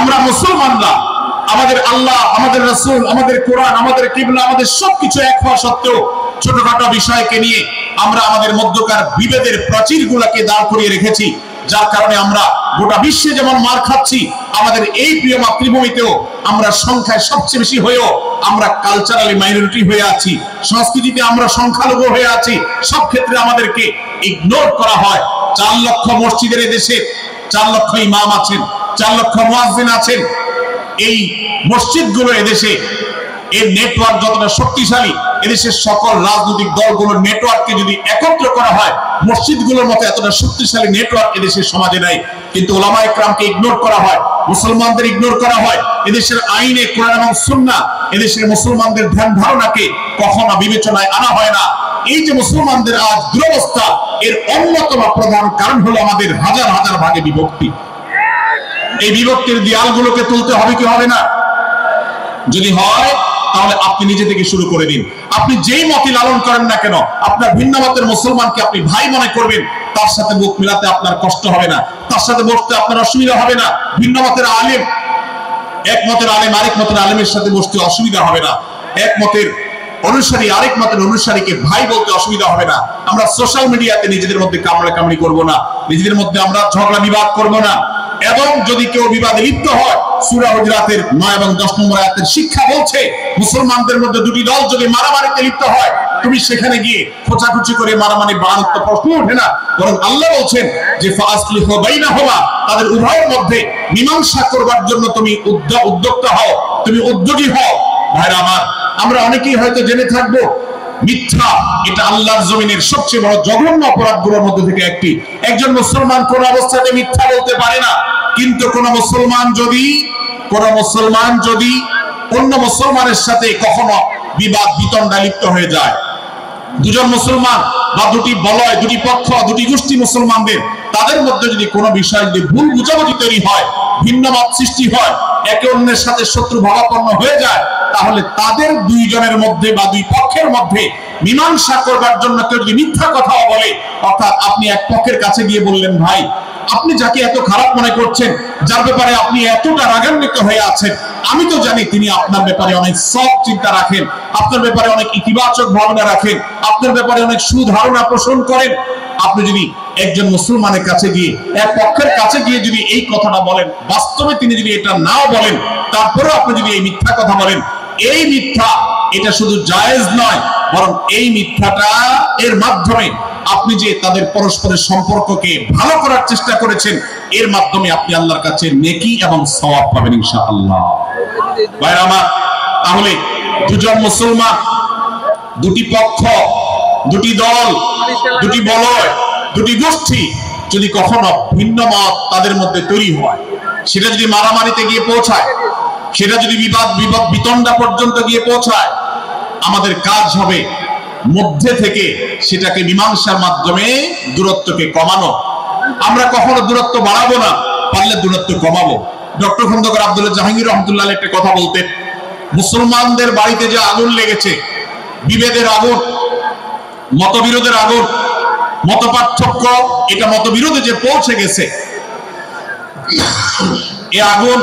আমরা মুসলমানরা আমাদের আল্লাহ, আমাদের রাসূল, আমাদের কোরআন, আমাদের কিবলা, আমাদের সবকিছু এক হওয়া সত্ত্বেও ছোটখাটো বিষয়কে নিয়ে আমরা আমাদের মধ্যকার বিভেদের প্রাচীরগুলোকে দাঁড় করিয়ে রেখেছি, যার কারণে আমরা গোটা বিশ্বে যেমন মার খাচ্ছি, আমাদের এই প্রিয় মাতৃভূমিতেও আমরা সংখ্যায় সবচেয়ে বেশি হয়েও আমরা কালচারালি মাইনরিটি হয়ে আছি, সংস্কৃতিতে আমরা সংখ্যালঘু হয়ে আছি। সব ক্ষেত্রে আমাদেরকে ইগনোর করা হয়। 4 লক্ষ মসজিদের দেশে 4 লক্ষ ইমাম আছেন, 4 লক্ষ মুয়াজ্জিন আছেন। এই মসজিদগুলো এদেশে এর নেটওয়ার্ক যতটা শক্তিশালী, এদেশের সকল রাজনৈতিক দলগুলোর নেটওয়ার্ককে যদি একত্র করা হয়, মসজিদগুলোর মতো এতটা শক্তিশালী নেটওয়ার্ক এদেশের সমাজে নাই। কিন্তু উলামা ইকরামকে ইগনোর করা হয়, মুসলমানদের ইগনোর করা হয়। এদেশের আইনে কোরআন এবং সুন্নাহ এদেশের মুসলমানদের ধ্যান ধারণাকে কখনো বিবেচনায় আনা হয় না। এই যে মুসলমানদের আজ দুরবস্থা, এর অন্যতম প্রধান কারণ হলো আমাদের হাজার হাজার ভাগে বিভক্তি। এই বিভক্তির দেয়ালগুলোকে তুলতে হবে কি হবে না? যদি হয় তাহলে আপনি নিজে থেকে শুরু করে দিন। আপনি যেই মতই লালন করেন না কেন, আপনার ভিন্ন মতের মুসলমানকে আপনি ভাই মনে করবেন, তার সাথে মুখ মিলাতে আপনার কষ্ট হবে না, তার সাথে বসতে আপনার অসুবিধা হবে না। ভিন্ন মতের আলেম, এক মতের আলেম আরেক মতের আলেমের সাথে বসতে অসুবিধা হবে না। এক মতের অনুসারী আরেক মতের অনুসারীকে ভাই বলতে অসুবিধা হবে না। আমরা সোশ্যাল মিডিয়াতে নিজেদের মধ্যে কামড়াকামড়ি করব না, নিজেদের মধ্যে আমরা ঝগড়া বিবাদ করব না। এবং যদি কেউ বিবাদে লিপ্ত হয়, সূরা হুজুরাতের 9 এবং 10 নম্বর আয়াতের শিক্ষা বলছে, মুসলমানদের মধ্যে দুটি দল যদি মারামারিতে লিপ্ত হয়, তুমি সেখানে গিয়ে খোঁচাখুচি করে মারামারি বাড়ানোর তো প্রশ্ন ওঠে না। বরং আল্লাহ বলছেন যে ফাসলিহু বাইনাহুমা, তাদের উভয়ের মধ্যে মীমাংসা করবার জন্য তুমি উদ্যোক্তা হও, তুমি উদ্যোগী হও। ভাইরা আমার, আমরা অনেকেই হয়তো জেনে থাকবো মিথ্যা এটা আল্লাহর জমিনের সবচেয়ে বড় জঘন্য অপরাধগুলোর মধ্যে থেকে একটি। একজন মুসলমান কোন অবস্থাতে মিথ্যা বলতে পারে না, কিন্তু কোন মুসলমান যদি অন্য মুসলমানের সাথে কখনো বিবাদ বিতণ্ডা লিপ্ত হয়ে যায়, দুজন মুসলমান বা দুটি বলয়, দুটি পক্ষ, দুটি গোষ্ঠী মুসলমানদের, তাদের মধ্যে যদি কোনো বিষয় যদি ভুল বুঝাবুঝি তৈরি হয়, ভিন্ন মত সৃষ্টি হয়, একে অন্যের সাথে শত্রু ভাবাপন্ন হয়ে যায়, তাহলে তাদের দুইজনের মধ্যে বা দুই পক্ষের মধ্যে মীমাংসা করবার জন্য কেউ যদি মিথ্যা কথাও বলে, অর্থাৎ আপনি এক পক্ষের কাছে গিয়ে বললেন, ভাই আপনি যাকে এত খারাপ মনে করছেন, যার ব্যাপারে আপনি এতটা রাগান্বিত হয়ে আছেন, আমি তো জানি তিনি আপনার ব্যাপারে অনেক সৎ চিন্তা রাখেন, আপনার ব্যাপারে অনেক ইতিবাচক ভাবনা রাখেন, আপনার ব্যাপারে অনেক সুধারণা পোষণ করেন। আপনি যদি একজন মুসলমানের কাছে গিয়ে, এক পক্ষের কাছে গিয়ে যদি এই কথাটা বলেন, বাস্তবে তিনি যদি এটা নাও বলেন, তারপরেও আপনি যদি এই মিথ্যা কথা বলেন, এই মিথ্যা এটা শুধু জায়েজ নয়, বরং এই মিথ্যাটা এর মাধ্যমে আপনি যে তাদের পরস্পরের সম্পর্ককে ভালো করার চেষ্টা করেছেন, এর মাধ্যমে আপনি আল্লাহর কাছে নেকি এবং সওয়াব পাবেন ইনশাআল্লাহ। ভাইরা আমার, তাহলে দুজন মুসলমান, দুটি পক্ষ, দুটি দল, দুটি বলয়, দুটি গোষ্ঠী যদি কখনো ভিন্ন মত তাদের মধ্যে তৈরি হয়, সেটা যদি মারামারিতে গিয়ে পৌঁছায়, সেটা যদি বিবাদ বিতণ্ডা পর্যন্ত গিয়ে পৌঁছায়, আমাদের কাজ হবে মধ্যে থেকে সেটাকে মীমাংসার মাধ্যমে দূরত্বকে কমানো। আমরা কখনো দূরত্ব বাড়াবো না, পারলে দূরত্ব কমাবো। ডক্টর খন্দকার আব্দুল্লাহ জাহাঙ্গীর রহমতুল্লাহ একটা কথা বলতেন, মুসলমানদের বাড়িতে যে আগুন লেগেছে, বিভেদের আগুন, মতবিরোধের আগুন, মত পার্থক্য, এটা মতবিরোধে যে পৌঁছে গেছে, এ আগুন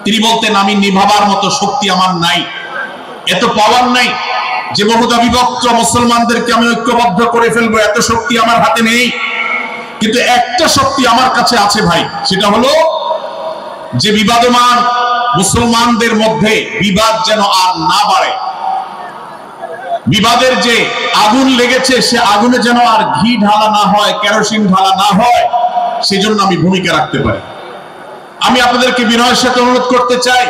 তিনি বলতেন, আমি নিভাবার মতো শক্তি আমার নাই, এত পাওয়ার নাই যে বহুদা বিভক্ত মুসলমানদেরকে আমি ঐক্যবদ্ধ করে ফেলবো, এত শক্তি আমার হাতে নেই। কিন্তু একটা শক্তি আমার কাছে আছে ভাই, সেটা হলো যে বিবাদমান মুসলমানদের মধ্যে বিবাদ যেন আর না বাড়ে, বিবাদের যে আগুন লেগেছে সে আগুনে যেন আর ঘি ঢালা না হয়, কেরোসিন ঢালা না হয়, সেজন্য আমি ভূমিকা রাখতে পারি। আমি আপনাদেরকে বিনয়ের সাথে অনুরোধ করতে চাই,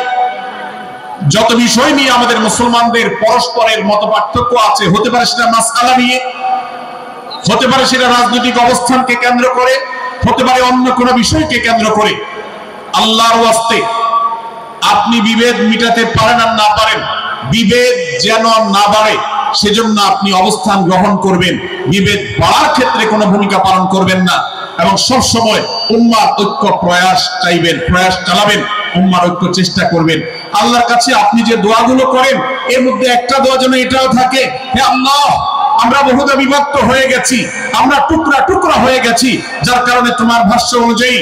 যত বিষয় নিয়ে আমাদের মুসলমানদের পরস্পরের মত পার্থক্য আছে, হতে পারে সেটা মাসআলা নিয়ে, হতে পারে সেটা রাজনৈতিক অবস্থানকে কেন্দ্র করে, হতে পারে অন্য কোনো বিষয়কে কেন্দ্র করে, আল্লাহর ওয়াস্তে আপনি বিভেদ মিটাতে পারেন আর না পারেন, বিভেদ যেন না বাড়ে সেজন্য আপনি অবস্থান গ্রহণ করবেন, বিভেদ বাড়ার ক্ষেত্রে কোনো ভূমিকা পালন করবেন না, এবং সব সময় উম্মার ঐক্য প্রয়াস চালাবেন, উম্মার ঐক্য চেষ্টা করবেন। আল্লাহর কাছে আপনি যে দোয়াগুলো করেন, এর মধ্যে একটা দোয়া যেন এটাও থাকে, হে আল্লাহ, আমরা বহুদা বিভক্ত হয়ে গেছি, আমরা টুকরা টুকরা হয়ে গেছি, যার কারণে তোমার ভাষ্য অনুযায়ী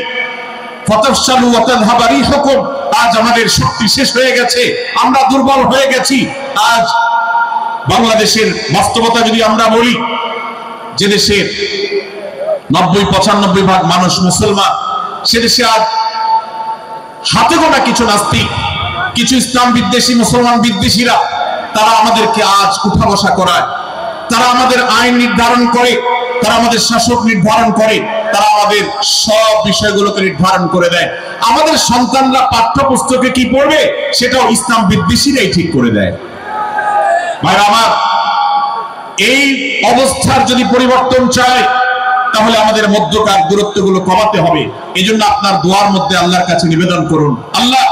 ফাতাফশালু ওয়া তাযহাবা রিহুকুম, আজ আমাদের শক্তি শেষ হয়ে গেছে, আমরা দুর্বল হয়ে গেছি। আজ বাংলাদেশের বাস্তবতা যদি আমরা বলি, যে দেশের 90-95 ভাগ মানুষ মুসলমান, সে দেশে আজ হাতে গোনা কিছু নাস্তিক, কিছু ইসলাম বিদ্বেষী, মুসলমান বিদ্বেষীরা তারা আমাদেরকে আজ উঠা বসা করায়, তারা আমাদের আইন নির্ধারণ করে, তারা আমাদের শাসক নির্ধারণ করে, তারা আমাদের সব বিষয়গুলোকে নির্ধারণ করে দেয়। আমাদের সন্তানরা পাঠ্যপুস্তকে কি পড়বে সেটাও ইসলাম বিদ্বেষীরাই ঠিক করে দেয়। ভাইরা আমার, এই অবস্থার যদি পরিবর্তন চায় তাহলে আমাদের মধ্যকার দূরত্বগুলো কমাতে হবে। এই জন্য আপনার দোয়ার মধ্যে আল্লাহর কাছে নিবেদন করুন, আল্লাহ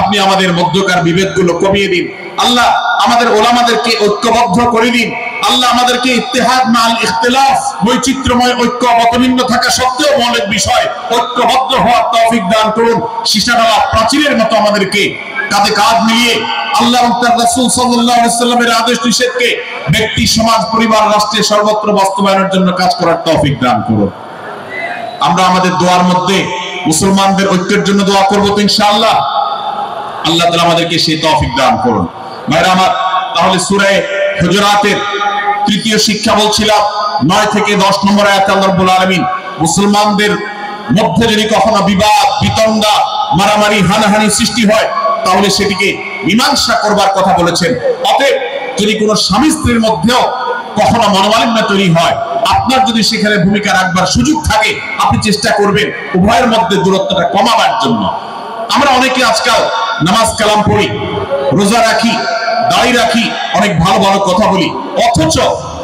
আপনি আমাদের মধ্যকার বিভেদগুলো কমিয়ে দিন, আল্লাহ আমাদের ওলামাদেরকে ঐক্যবদ্ধ করে দিন, আল্লাহ আমাদেরকে ইত্তেহাদ মাল ইখতিলাফ, বৈচিত্র্যময় ঐক্য, মতভিন্ন থাকা সত্ত্বেও মৌলিক বিষয় ঐক্যবদ্ধ হওয়ার তৌফিক দান করুন। সীসাঢালা প্রাচীরের মতো আমাদেরকে কাঁধে কাঁধ মিলিয়ে আল্লাহ এবং তার রাসূল সাল্লাল্লাহু আলাইহি ওয়াসাল্লামের আদেশ নিষেধকে ব্যক্তি, সমাজ, পরিবার, রাষ্ট্রে সর্বত্র বাস্তবায়নের জন্য কাজ করার তৌফিক দান করুন। আমরা আমাদের দোয়ার মধ্যে মুসলমানদের ঐক্যের জন্য দোয়া করব তো ইনশাআল্লাহ। আল্লাহ তাআলা আমাদেরকে সেই তৌফিক দান করুন। ভাইরা আমার, তাহলে সূরা হুজুরাতের তৃতীয় শিক্ষা বলছিলাম 9 থেকে 10 নম্বর আয়াতে আল্লাহ রাব্বুল আলামিন মুসলমানদের মধ্যে যদি কখনো বিবাদ, বিতণ্ডা, মারামারি, হানাহানি সৃষ্টি হয় তাহলে সেটিকে মীমাংসা করবার কথা বলেছেন। অতএব যদি কোনো স্বামী স্ত্রীর মধ্যেও কখনো মনোমালিন্য তৈরি হয়, আপনার যদি সেখানে ভূমিকা রাখবার সুযোগ থাকে, আপনি চেষ্টা করবেন উভয়ের মধ্যে দূরত্বটা কমাবার জন্য। আমরা অনেকে আজকাল নামাজ কালাম পড়ি, রোজা রাখি, দাড়ি রাখি, অনেক ভালো ভালো কথা বলি, অথচ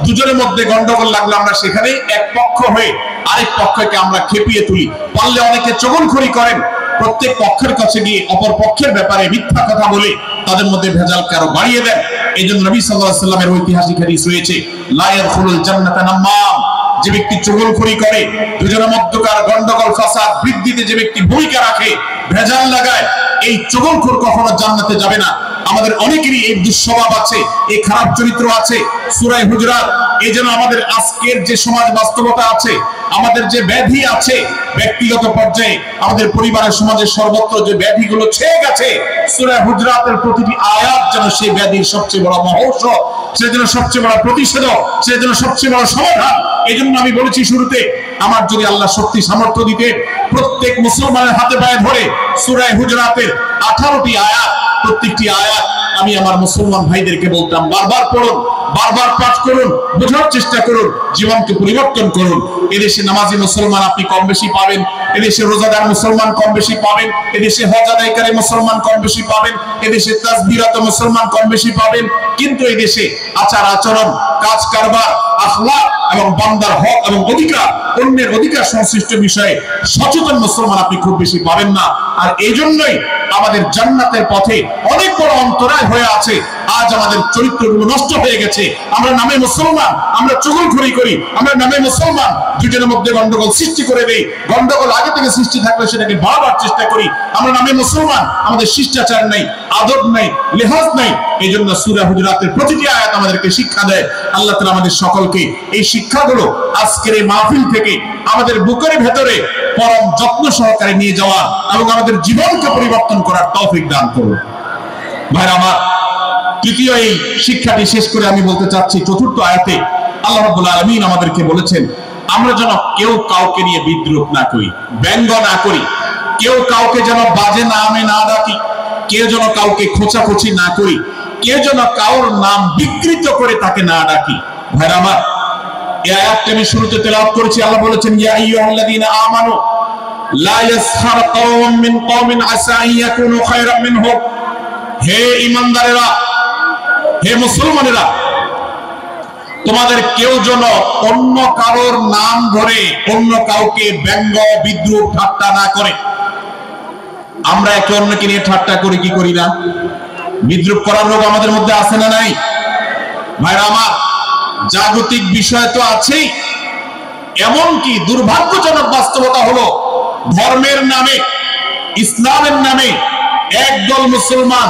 দুজনের মধ্যে গন্ডগোল লাগলে আমরা সেখানে এক পক্ষ হয়ে আরেক পক্ষকে আমরা খেপিয়ে তুলি। পারলে অনেকে চগলখড়ি করেন, প্রত্যেক পক্ষের কাছে গিয়ে অপর পক্ষের ব্যাপারে মিথ্যা কথা বলে তাদের মধ্যে ভেজালকে আরো বাড়িয়ে দেন। এই জন্য নবী সাল্লাল্লাহু আলাইহি ওয়াসাল্লামের ঐতিহাসিক হাদিস রয়েছে, লা ইয়াদখুলুল জান্নাতা নাম্মাম, যে ব্যক্তি চগলখড়ি করে, দুজনের মধ্যকার গন্ডগোল ফাসাদ বৃদ্ধিতে যে ব্যক্তি ভূমিকা রাখে, ভেজাল লাগায়, এই চগলখোর কখনো জান্নাতে যাবে না। আমাদের অনেকেরই এই দুঃস্বভাব আছে, এই খারাপ চরিত্র আছে। সূরা হুজুরাত এই জন্য আমাদের আজকের যে সমাজ বাস্তবতা আছে, আমাদের যে ব্যাধি আছে ব্যক্তিগত পর্যায়ে, আমাদের পরিবারের, সমাজের সর্বত্র যে ব্যাধিগুলো ছেয়ে গেছে, সূরা হুজুরাতের প্রতিটি আয়াত যেন সেই ব্যাধির সবচেয়ে বড় মহৌষধ, সেজন্য সবচেয়ে বড় প্রতিষেধক, সেজন্য সবচেয়ে বড় সমাধান। এই জন্য আমি বলেছি শুরুতে, আমার যদি আল্লাহ শক্তি সামর্থ্য দিতে, প্রত্যেক মুসলমানের হাতে পায়ে ধরে সূরা হুজুরাতের 18টি আয়াত, প্রত্যেকটি আয়াত আমি আমার মুসলমান ভাইদেরকে বলতাম, বারবার পড়ুন, বারবার পাঠ করুন, বোঝার চেষ্টা করুন, জীবনকে পরিবর্তন করুন। এদেশে নামাজি মুসলমান আপনি কম বেশি পাবেন, এদেশে রোজাদার মুসলমান কম বেশি পাবেন, এদেশে হজ আদায়কারী মুসলমান কম বেশি পাবেন, এদেশে তাসবিহরত মুসলমান কম বেশি পাবেন, কিন্তু এদেশে আচার আচরণ, কাজ কারবার, আখলাক এবং বান্দার হক এবং অধিকার, অন্যের অধিকার সংশ্লিষ্ট বিষয়ে সচেতন মুসলমান আপনি খুব বেশি পাবেন না। আর এই জন্যই আমাদের জান্নাতের পথে অনেক বড় অন্তরায় হয়ে আছে। আজ আমাদের চরিত্রগুলো নষ্ট হয়ে গেছে। আমরা নামে মুসলমান, আমরা চগলখড়ি করি, আমরা নামে মুসলমান, দুজনের মধ্যে গন্ডগোল সৃষ্টি করে দেই। গন্ডগোল আগে থেকে সৃষ্টি থাকলে সেটাকে বাড়াবার চেষ্টা করি। আমরা নামে মুসলমান, আমাদের শিষ্টাচার নেই, আদব নেই, লেহাজ নেই। এই জন্য সূরা হুজুরাতের প্রতিটি আয়াত আমাদেরকে শিক্ষা দেয়। আল্লাহ তাআলা আমাদের সকলকে এই শিক্ষাগুলো আজকের এই মাহফিল থেকে আমাদের বুকের ভেতরে পরম যত্ন সহকারে নিয়ে যাওয়া এবং আমাদের জীবনকে পরিবর্তন করার তৌফিক দান করুন। ভাইরা আমার, তৃতীয় এই শিক্ষাটি শেষ করে আমি বলতে চাচ্ছি, চতুর্থ আয়াতে আল্লাহ রাব্বুল আলামিন আমাদেরকে বলেছেন, আমরা যেন কেউ কাউকে নিয়ে বিদ্রূপ না করি, ব্যঙ্গ না করি, কেউ কাউকে যেন বাজে নামে না ডাকি, কেউ যেন কাউকে খোঁচাখুচি না করি, কেউ যেন কারোর নাম বিকৃত করে তাকে না ডাকি। ভাইরা আমার, এই আয়াতটি আমি শুরুতে তেলাওয়াত করেছি। আল্লাহ বলেছেন, ইয়া আইয়ুহাল্লাযীনা আমানু লা ইয়াসখার কওমুম মিন কওমিন আসা আন ইয়াকুনু খায়রাম মিনহুম। হে ঈমানদারেরা, হে মুসলমানেরা, তোমাদের কেউ যেন অন্য কারোর নাম ধরে অন্য কাউকে ব্যঙ্গ, বিদ্রূপ, ঠাট্টা না করে। আমরা একে অন্যকে নিয়ে ঠাট্টা করি কি করি না? বিদ্রূপ করার লোক আমাদের মধ্যে আছে না নাই? ভাইরা আমার, জাগতিক বিষয় তো আছেই, এমনকি দুর্ভাগ্যজনক বাস্তবতা হলো ধর্মের নামে, ইসলামের নামে একদল মুসলমান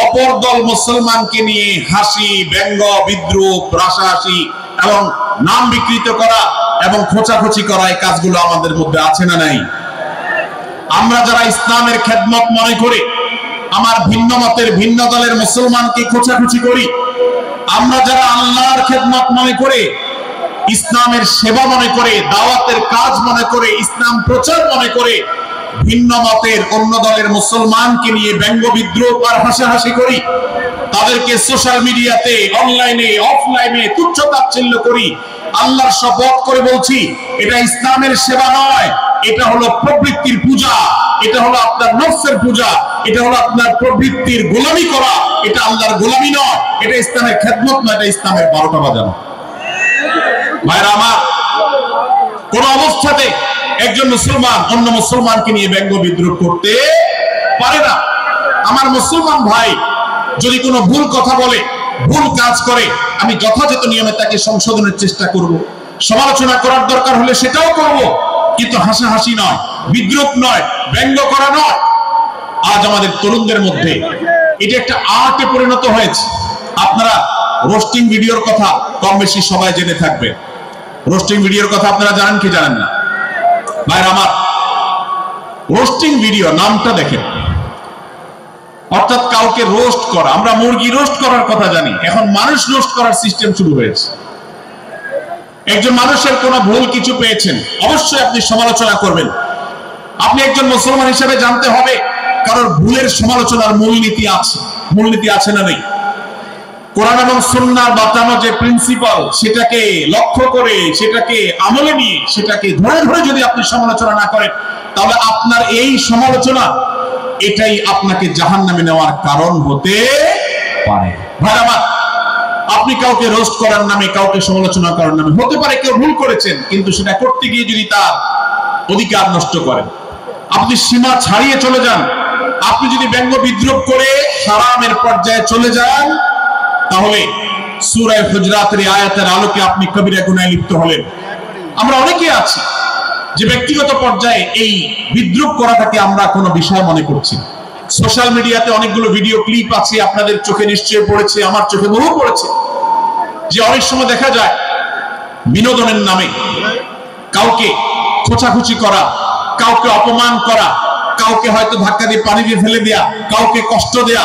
অপর দল মুসলমানকে নিয়ে হাসি, ব্যঙ্গ, বিদ্রূপ, রাসাহাসি এবং নাম বিকৃত করা এবং খোঁচাখুচি করা, এই কাজগুলো আমাদের মধ্যে আছে না নাই? আমরা যারা ইসলামের খেদমত মনে করে আমার ভিন্ন মতের ভিন্ন দলের মুসলমানকে খোঁচাখুচি করি, আমরা যারা আল্লাহর খেদমত মনে করে ইসলামের সেবা মনে করে দাওয়াতের কাজ মনে করে ইসলাম প্রচার মনে করে ভিন্ন মতের অন্য দলের মুসলমানকে নিয়ে ব্যঙ্গ বিদ্রোহ আর হাসাহাসি করি, তাদেরকে সোশ্যাল মিডিয়াতে অনলাইনে অফলাইনে তুচ্ছ তাচ্ছিল্য করি, আল্লাহর শপথ করে বলছি এটা ইসলামের সেবা নয়, এটা হলো প্রবৃত্তির পূজা, এটা হলো আপনার নফসের পূজা, এটা হলো আপনার প্রবৃত্তির গোলামি করা, এটা আল্লাহর গোলামি নয়, এটা ইসলামের খেদমত নয়, এটা ইসলামের 12টা বাজানো। ভাইরা আমার, কোন অবস্থাতে একজন মুসলমান অন্য মুসলমানকে নিয়ে ব্যঙ্গ বিদ্রোহ করতে পারে না। আমার মুসলমান ভাই যদি কোনো ভুল কথা বলে, ভুল কাজ করে, আমি যথাযথ নিয়মে তাকে সংশোধনের চেষ্টা করব, সমালোচনা করার দরকার হলে সেটাও করব, কিন্তু হাসাহাসি নয়, বিদ্রুপ নয়, ব্যঙ্গ করা নয়। আজ আমাদের তরুণদের মধ্যে এটা একটা আর্টে পরিণত হয়েছে। আপনারা রোস্টিং ভিডিওর কথা কম বেশি সবাই জেনে থাকবেন। রোস্টিং ভিডিওর কথা আপনারা জানেন কি জানেন না? ভাইরা আমার, রোস্টিং ভিডিও নামটা দেখেন, অর্থাৎ কাউকে রোস্ট করা। আমরা মুরগি রোস্ট করার কথা জানি, এখন মানুষ রোস্ট করার সিস্টেম শুরু হয়েছে। একজন মানুষের কোন ভুল কিছু পেয়েছেন, অবশ্যই আপনি সমালোচনা করবেন। আপনি একজন মুসলমান হিসেবে জানতে হবে কারোর ভুলের সমালোচনার মূলনীতি আছে, মূলনীতি আছে না নেই। কোরআন এবং সুন্নাহর বাতানো যে প্রিন্সিপাল, সেটাকে লক্ষ্য করে, সেটাকে আমলে নিয়ে, সেটাকে ধরে ধরে যদি আপনি সমালোচনা না করেন, তাহলে আপনার এই সমালোচনা এটাই আপনাকে জাহান্নামে নেওয়ার কারণ হতে পারে। ভাইরা আমার, আপনি কাউকে রোস্ট করার নামে, কাউকে সমালোচনা করার নামে, হতে পারে কেউ ভুল করেছেন, কিন্তু সেটা করতে গিয়ে যদি তার অধিকার নষ্ট করেন, আপনি সীমা ছাড়িয়ে চলে যান, আপনি যদি ব্যঙ্গ বিদ্রোহ করে হারামের পর্যায়ে চলে যান, তাহলে সূরা হুজরাতের আয়াতের আলোকে আপনি কবিরা গুনাহে লিপ্ত হলেন। আমরা অনেকে আছি যে ব্যক্তিগত পর্যায়ে এই বিদ্রোহ করাটাকে আমরা কোনো বিষয় মনে করছি। সোশ্যাল মিডিয়াতে অনেকগুলো ভিডিও ক্লিপ আছে, আপনাদের চোখে নিশ্চয়ই পড়েছে, আমার চোখে বহু পড়েছে, যে অনেক সময় দেখা যায় বিনোদনের নামে কাউকে খোঁচাখুচি করা, কাউকে অপমান করা, কাউকে হয়তো ধাক্কা দিয়ে পানি দিয়ে ফেলে দেয়া, কাউকে কষ্ট দেয়া,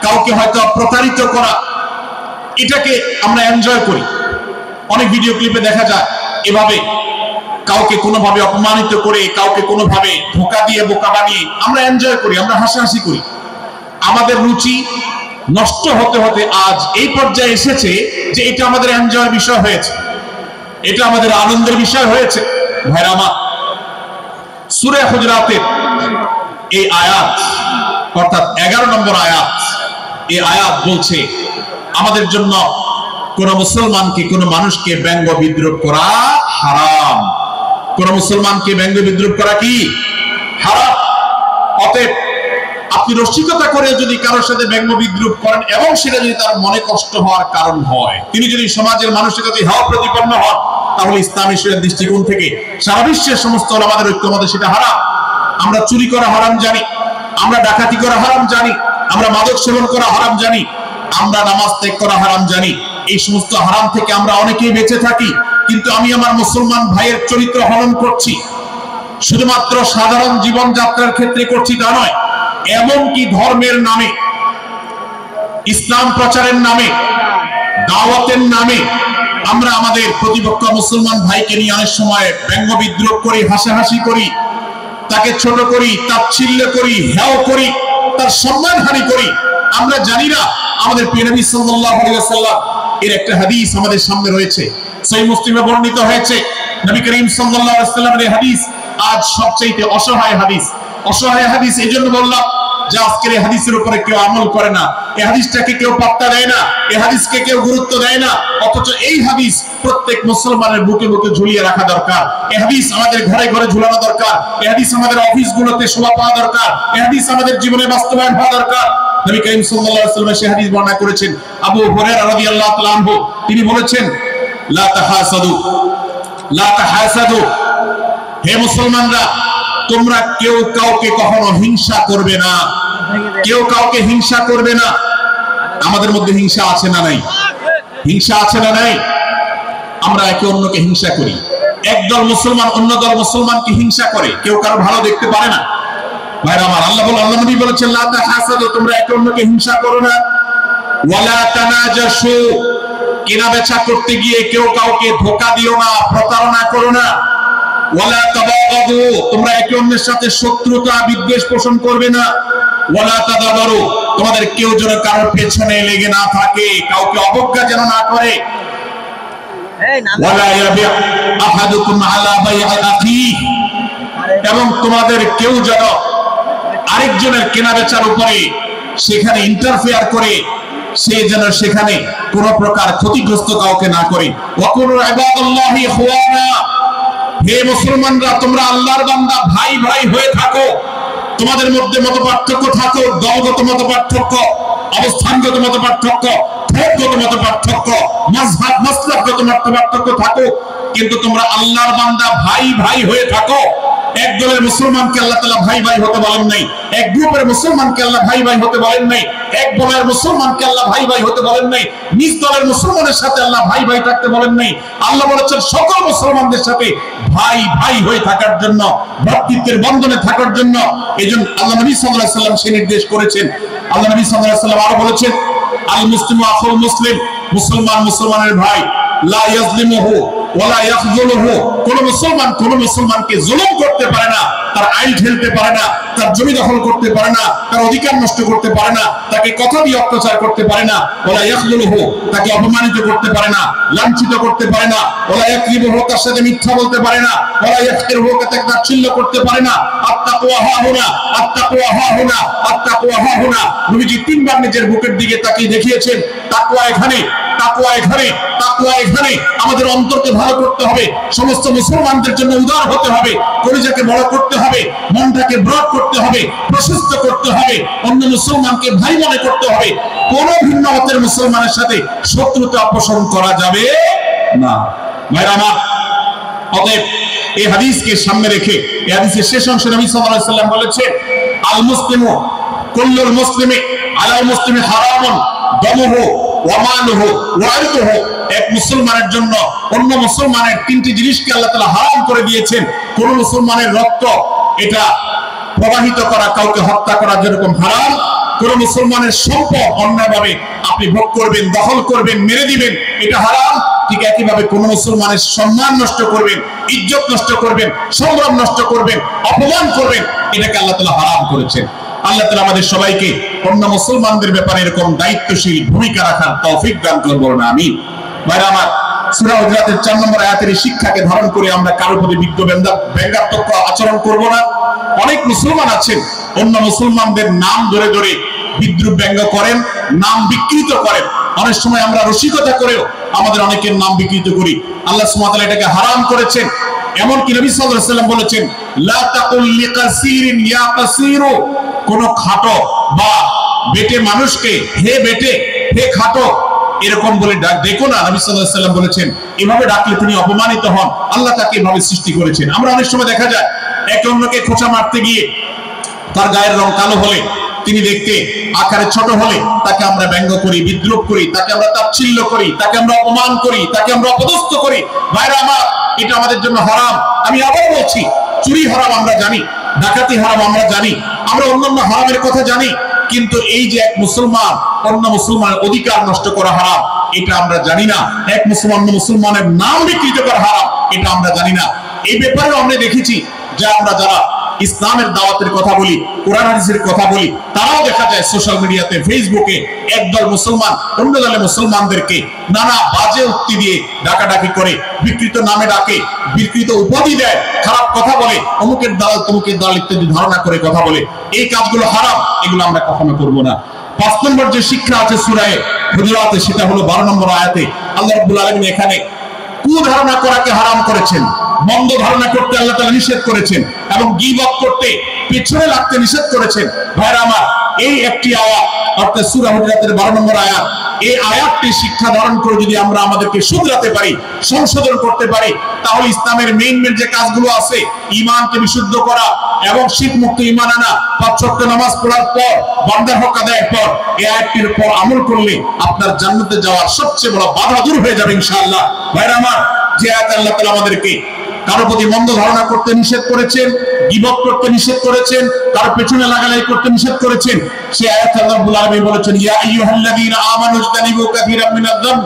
কাউকে হয়তো প্রতারিত করা, এটাকে আমরা এনজয় করি। অনেক ভিডিও ক্লিপে দেখা যায় এভাবে কাউকে কোনোভাবে অপমানিত করে, কাউকে কোনোভাবে ধোঁকা দিয়ে বোকা বানিয়ে আমরা এনজয় করি, আমরা হাসাহাসি করি। আমাদের রুচি নষ্ট হতে হতে আজ এই পর্যায়ে এসেছে যে এটা আমাদের এনজয়ের বিষয় হয়েছে, এটা আমাদের আনন্দের বিষয় হয়েছে। ভাইরা আমার, সূরা হুজরাতের এই আয়াত, অর্থাৎ 11 নম্বর আয়াত, এই আয়াত বলছে আমাদের জন্য কোন মুসলমানকে, কোন মানুষকে ব্যঙ্গ বিদ্রোহ করা হারাম। কোন মুসলমানকে ব্যঙ্গ বিদ্রোহ করা কি হারাম। অতএব আপনি রসিকতা করে যদি কারোর সাথে ব্যঙ্গ বিদ্রোহ করেন এবং সেটা যদি তার মনে কষ্ট হওয়ার কারণ হয়, তিনি যদি সমাজের মানুষের কাছে হেয় প্রতিপন্ন হন, তাহলে ইসলামী শরীয়তের দৃষ্টিকোণ থেকে সারা বিশ্বের সমস্ত ওলামাদের ঐক্যমতে সেটা হারাম। আমরা চুরি করা হারাম জানি, আমরা ডাকাতি করা হারাম জানি, আমরা মাদক সেবন করা হারাম জানি, আমরা নামাজ ত্যাগ করা হারাম জানি। এই সমস্ত হারাম থেকে আমরা অনেকেই বেঁচে থাকি, কিন্তু আমি আমার মুসলমান ভাইয়ের চরিত্র হনন করছি, শুধুমাত্র সাধারণ জীবনযাত্রার ক্ষেত্রে করছি তা নয়, এমনকি ধর্মের নামে, ইসলাম প্রচারের নামে, দাওয়াতের নামে আমরা আমাদের প্রতিপক্ষ মুসলমান ভাইকে নিয়ে অনেক সময় ব্যঙ্গ বিদ্রোহ করি, হাসাহাসি করি, তাকে ছোট করি, তাচ্ছিল্য করি, হেয় করি, তার সম্মানহানি করি। আমরা জানি না আমাদের প্রিয় নবী সাল্লাল্লাহু আলাইহি ওয়াসাল্লাম এর একটা হাদিস আমাদের সামনে রয়েছে, সহিহ মুসলিমে বর্ণিত হয়েছে। নবী করিম সাল্লাল্লাহু আলাইহি ওয়াসাল্লামের এই হাদিস আজ সবচেয়ে অসহায় হাদিস। অসহায় হাদিস এই জন্য বললাম যে আজকের এই হাদিসের উপরে কেউ আমল করে না, এই হাদিসটাকে কেউ পাত্তা দেয় না, এই হাদিসকে কেউ গুরুত্ব দেয় না, অথচ এই হাদিস প্রত্যেক মুসলমানের বুকে বুকে ঝুলিয়ে রাখা দরকার। এই হাদিস আমাদের ঘরে ঘরে ঝুলানো দরকার, এই হাদিস আমাদের অফিসগুলোতে শোভা পাওয়া দরকার, এই হাদিস আমাদের জীবনে বাস্তবায়ন হওয়া দরকার। নবী করিম সাল্লাল্লাহু আলাইহি ওয়াসাল্লাম সেই হাদিস বর্ণনা করেছেন। আবু হুরায়রা রাদিয়াল্লাহু তাআলা আনহু তিনি বলেছেন, লা তাহাসাদু, লা তাহাসাদু, হে মুসলমানরা, তোমরা কেউ কাউকে কখনো হিংসা করবে না, কেউ কাউকে হিংসা করবে না। আমাদের মধ্যে হিংসা আছে না নাই? হিংসা আছে না নাই? আমরা একে অন্যকে হিংসা করি। একদল মুসলমান অন্য দল মুসলমানকে হিংসা করে, কেউ কারো ভালো দেখতে পারে না। ভাইরা আমার, আল্লাহ নবী বলেছেন লা তাহাসাদু, তোমরা একে অন্যকে হিংসা করো না। ওয়ালা তানাজাসু, কেনা বেচা করতে গিয়ে কেউ কাউকে ধোঁকা দিও না, প্রতারণা করো না। ওয়ালা তাবাগাদু, তোমরা একে অন্যের সাথে শত্রুতা বিদ্বেষ পোষণ করবে না। ওয়ালা তাদাবারু, তোমাদের কেউ যেন কারোর পেছনে লেগে না থাকে, কাউকে অবজ্ঞা যেন না করে। ওয়ালা ইয়াবি আহাদুকুম আলা বাই'i আখিহি, এবং তোমাদের কেউ যেন আরেকজনের কেনাবেচার উপরে সেখানে ইন্টারফেয়ার করে সে যেন সেখানে কোন প্রকার ক্ষতিগ্রস্ত কাউকে না করে। ওয়াকুনু ইবাদাল্লাহি ইখওয়ানা, হে মুসলমানরা তোমরা আল্লাহর বান্দা ভাই ভাই হয়ে থাকো। তোমাদের মধ্যে মত পার্থক্য থাকো, দলগত মত পার্থক্য, অবস্থানগত মত পার্থক্য, ধর্মগত মত পার্থক্য, মাযহাব মাসলাকগত মত পার্থক্য থাকো, কিন্তু তোমরা আল্লাহর বান্দা ভাই ভাই হয়ে থাকো। এক দলের মুসলমানকে আল্লাহ তাআলা ভাই ভাই হতে বলেন নাই, এক গ্রুপের মুসলমানকে আল্লাহ ভাই ভাই হতে বলেন নাই, এক দলের মুসলমানকে আল্লাহ ভাই ভাই হতে বলেন নাই, নিজ দলের মুসলমানের সাথে আল্লাহ ভাই ভাই থাকতে বলেন নাই। আল্লাহ বলেছেন সকল মুসলমানদের সাথে ভাই ভাই হয়ে থাকার জন্য, ভ্রাতৃত্বের বন্ধনে থাকার জন্য। এইজন্য আল্লাহ নবী সাল্লাল্লাহু আলাইহি ওয়াসাল্লাম সেই নির্দেশ করেছেন। আল্লাহ নবী সাল্লাল্লাহু আলাইহি ওয়াসাল্লাম আরো বলেছেন, আল মুসলিমু আখুল মুসলিম, মুসলমান মুসলমানের ভাই, লা ইয়াজলিমুহু ওয়ালা ইয়াখযুলুহু, কোন মুসলমান কোন মুসলমানকে জুলুম করতে পারে না, তার আইল ঠেলতে পারে না, তার জমি দখল করতে পারে না, তার অধিকার নষ্ট করতে পারে না, তাকে কথা দিয়ে অত্যাচার করতে পারে না। ওয়ালা ইয়াখযুলুহু, তাকে অপমানিত করতে পারে না, লাঞ্ছিত করতে পারে না। ওয়ালা ইয়াকযিবুহু, তার সাথে মিথ্যা বলতে পারে না। ওয়ালা ইয়াফকিরুহু, তাকে তাচ্ছিল্য করতে পারে না। আত্তাকওয়া হাহুনা, আত্তাকওয়া হাহুনা, আত্তাকওয়া হাহুনা। নবীজি তিনবার নিজের বুকের দিকে তাকিয়ে দেখিয়েছেন, তাকওয়া এখানে, তাকওয়া এখানে, তাকওয়া এখানে। আমাদের অন্তরকে ভালো করতে হবে, সমস্ত মুসলমানদের জন্য উদার হতে হবে, কলিজাকে বড় করতে হবে, মনটাকে ব্রড করতে হবে, প্রশস্ত করতে হবে, অন্য মুসলমানকে ভাই মনে করতে হবে। কোন ভিন্ন মতের মুসলমানের সাথে শত্রুতা পোষণ করা যাবে না। ভাইরা আমার, অতএব এই হাদিসকে সামনে রেখে এই হাদিসের শেষ অংশে নবী সাল্লাল্লাহু আলাইহি ওয়াসাল্লাম বলেছেন, আল মুসলিমু কুল্লুল মুসলিমি আলাল মুসলিমি হারামুন দামুহু ওয়া মালুহু ওয়া ইরদুহু। এক মুসলমানের জন্য অন্য মুসলমানের তিনটি জিনিসকে আল্লাহ তাআলা হারাম করে দিয়েছেন। কোন মুসলমানের রক্ত এটা প্রবাহিত করা, কাউকে হত্যা করা যেরকম হারাম, কোন মুসলমানের সম্পদ অন্যায়ভাবে আপনি ভোগ করবেন, দখল করবেন, মেরে দিবেন, এটা হারাম। ঠিক একইভাবে কোন মুসলমানের সম্মান নষ্ট করবেন, ইজ্জত নষ্ট করবেন, সম্মান নষ্ট করবেন, অপমান করবেন, এটাকে আল্লাহ তাআলা হারাম করেছেন। আল্লাহ তাআলা আমাদের সবাইকে অন্য মুসলমানদের ব্যাপারে এরকম দায়িত্বশীল ভূমিকা রাখার তৌফিক দান করুন, বলুন আমিন। ভাইরা আমার, সূরা হুজুরাতের 4 নম্বর আয়াতের এই শিক্ষাকে ধারণ করে আমরা কারোর প্রতি ব্যঙ্গাত্মক আচরণ করব না। অনেক মুসলমান আছেন অন্য মুসলমানদের নাম ধরে ধরে বিদ্রুপ ব্যঙ্গ করেন, নাম বিকৃত করেন। অনেক সময় আমরা রসিকতা করেও আমাদের অনেকের নাম বিকৃত করি। আল্লাহ সুবহানাহু ওয়া তাআলা এটাকে হারাম করেছেন। এমনকি নবী সাল্লাল্লাহু আলাইহি ওয়াসাল্লাম বলেছেন, লা তাকুল লিকাসিরিন ইয়া কাসিরু, কোন খাটো বা বেটে মানুষকে হে বেটে, হে খাটো এরকম বলে দেখো না। নবী সাল্লাল্লাহু আলাইহি ওয়াসাল্লাম বলেছেন, এভাবে ডাকলে তিনি অপমানিত হন। আল্লাহ তাকে এভাবে সৃষ্টি করেছেন। আমরা অনেক সময় দেখা যায় একে অন্যকে খোঁচা মারতে গিয়ে তার গায়ের রং কালো হলে, তিনি দেখতে আকারে ছোট হলে তাকে আমরা ব্যঙ্গ করি, বিদ্রুপ করি, তাকে আমরা তাচ্ছিল্য করি, তাকে আমরা অপমান করি, তাকে আমরা অপদস্থ করি। ভাইরা আমার, এটা আমাদের জন্য হারাম। আমি আবার বলছি, চুরি হারাম আমরা জানি, ডাকাতি হারাম আমরা জানি, আমরা অন্যান্য হারামের কথা জানি, কিন্তু এই যে এক মুসলমান অন্য মুসলমানের অধিকার নষ্ট করা হারাম, এটা আমরা জানি না। এক মুসলমান মুসলমানের নাম বিকৃত করা হারাম, এটা আমরা জানি না। এই ব্যাপারে আমরা দেখেছি যে আমরা যারা ইসলামের দাওয়াতের কথা বলি, কোরআন হাদিসের কথা বলি, তারাও দেখা যায় সোশ্যাল মিডিয়াতে, ফেসবুকে একদল মুসলমান অন্য দলের মুসলমানদেরকে নানা বাজে উক্তি দিয়ে ডাকাডাকি করে, বিকৃত নামে ডাকে, বিকৃত উপাধি দেয়, খারাপ কথা বলে, অমুকের দালাল তমুকের দালাল ইত্যাদি ধারণা করে কথা বলে। এই কাজগুলো হারাম, এগুলো আমরা কখনো করব না। 5 নম্বর যে শিক্ষা আছে সূরা হুজুরাতে, সেটা হলো 12 নম্বর আয়াতে আল্লাহ রাব্বুল আলামিন এখানে কুধারণা করাকে হারাম করেছেন, মন্দ ধারণা করতে আল্লাহ তাআলা নিষেধ করেছেন, এবং গীবত করতে, পেছনে লাগতে নিষেধ করেছেন। ভাইরা আমার, এই একটি আয়াত অর্থাৎ সূরা হুজুরাতের 12 নম্বর আয়াত, এই আয়াতটি শিক্ষা ধারণ করে যদি আমরা আমাদেরকে শুধরাতে পারি, সংশোধন করতে পারি, তাহলে ইসলামের মেইন যে কাজগুলো আছে, ঈমানকে বিশুদ্ধ করা এবং শিরক মুক্ত ঈমান আনা, 5 ওয়াক্ত নামাজ পড়ার পর, বান্দার হক আদায়ের পর, এই আয়াতটির উপর আমল করলে আপনার জান্নাতে যাওয়ার সবচেয়ে বড় বাধা দূর হয়ে যাবে ইনশাআল্লাহ। ভাইরা আমার, যে আয়াত আল্লাহ তাআলা আমাদেরকে কারো প্রতি মন্দ ধারণা করতে নিষেধ করেছেন, গীবত করতে নিষেধ করেছেন, কারো পেছনে লাগালাই করতে নিষেধ করেছেন। সে আয়াতে আল্লাহ রাব্বুল আলামিন বলেছেন, ইয়া আইয়ুহাল্লাযীনা আমানু ইজতানিবু কাসীরাম মিনায-যান্ব,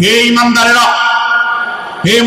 হে ঈমানদারেরা, হে